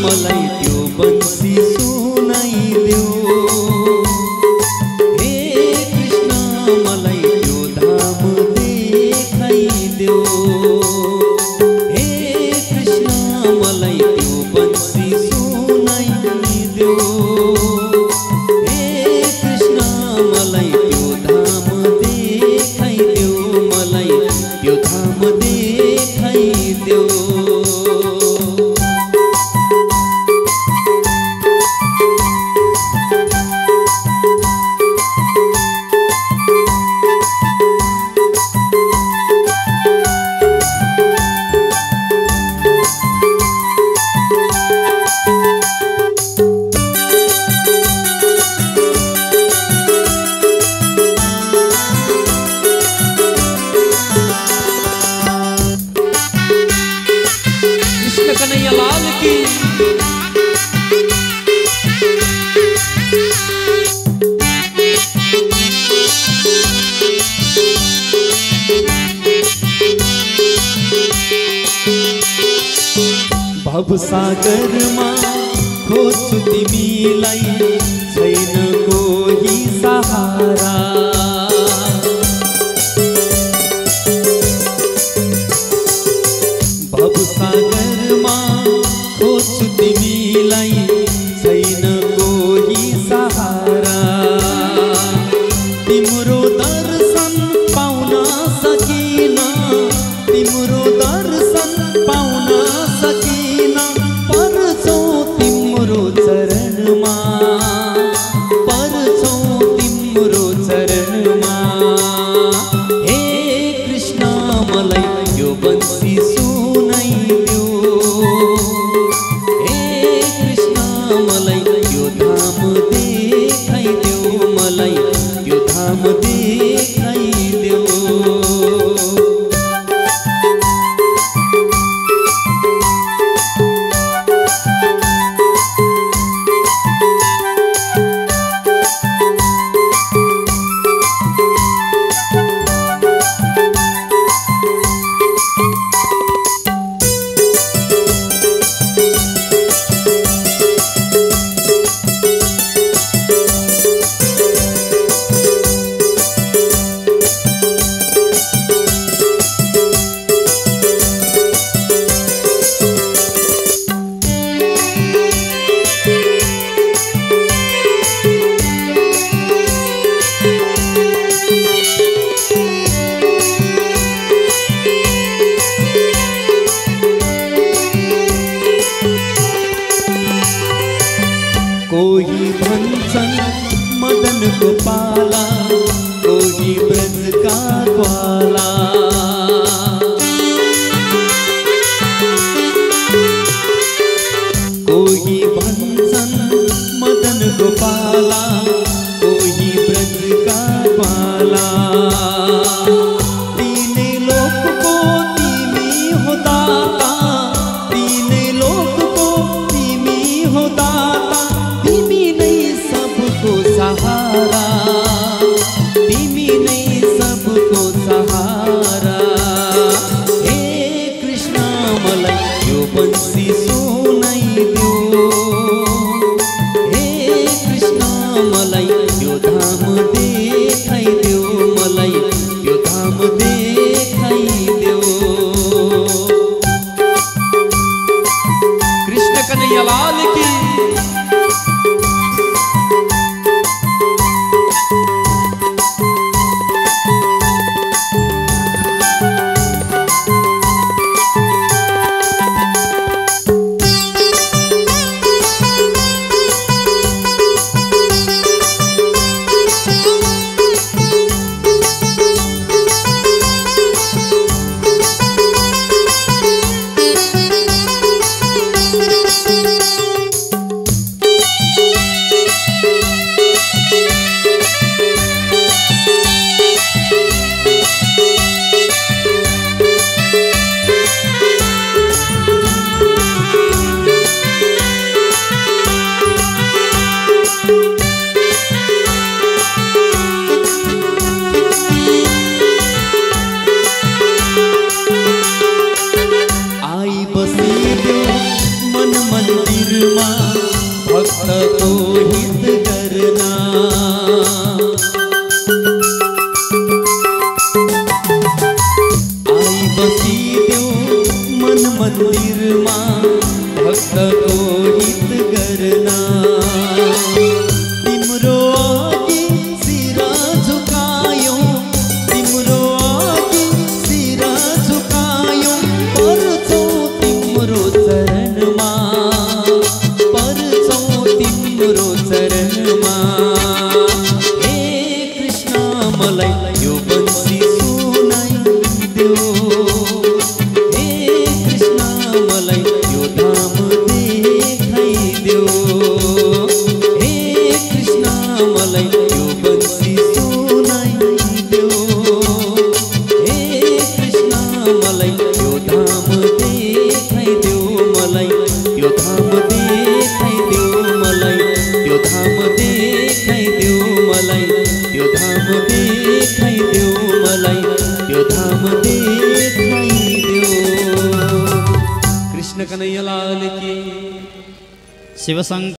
मलाई त्यो बंसी सुनाइदेऊ। हे कृष्ण मलाई त्यो धाम देखाइदेऊ। हे कृष्ण मलाई त्यो बंसी सुनाइदेऊ। हे कृष्ण मलाई त्यो धाम देखाइदेऊ। मलाई त्यो धाम देखाइदेऊ। कन्हैया लाल की। भवसागरमा खोज्छु तिमीलाई, छैन कोही सहारा। भवसागरमा खोज्छु तिमीलाई, छैन कोही सहारा। तिम्रो दर्शन पाउन सकिन, तिम्रो दर्शन पाउन सकिन। पर्छौ तिम्रो चरणमा, पर्छौ तिम्रो चरणमा। हे कृष्ण मलाई यो बंसी सुनाइदेऊ। हे कृष्ण मलाई यो धाम देखाइदेऊ। मलाई यो धाम देखाइदेऊ। कोही भन्छन् मदन गोपाला, कोही ब्रज का ग्वाला। कोही भन्छन् मदन गोपाला, कोही ब्रज का ग्वाला। तीनै लोकको तिमी हो दाता, तीनै लोकको तिमी हो दाता। तिमी नै सबको सहारा, तिमी नै सबको सहारा। हे कृष्ण मलाई यो बंसी सुनाइदेऊ। हे कृष्ण मलाई यो धाम देखाइदेऊ। मलाई यो धाम देखाइदेऊ। कृष्ण कन्हैया लाल की। बसिदेऊ मन मन्दिर मन्दिरमा भक्तको हित करना। आई बसिदेऊ मन मन्दिरमा भक्तको हित करना। तिम्रो अघि शिरा झुकायौं, तिम्रो अघि शिरा झुकायौं, पर्छौं तिम्रो चरणमा, पर्छौं तिम्रो चरणमा। हे कृष्ण मलाई यो बंसी सुनाइदेऊ, हे कृष्ण मलाई यो धाम देखाइदेऊ, हे कृष्ण मलाई यो बंसी सुनाइदेऊ, हे कृष्ण मलाई यो धाम देखाइदेऊ, मलाई यो धाम देखाइदेऊ, मलाई यो धाम देखाइदेऊ, मलाई यो धाम देखाइदेऊ, मलाई यो धाम देखाइदेऊ। कृष्ण कन्हैया लाल की। शिवशंकर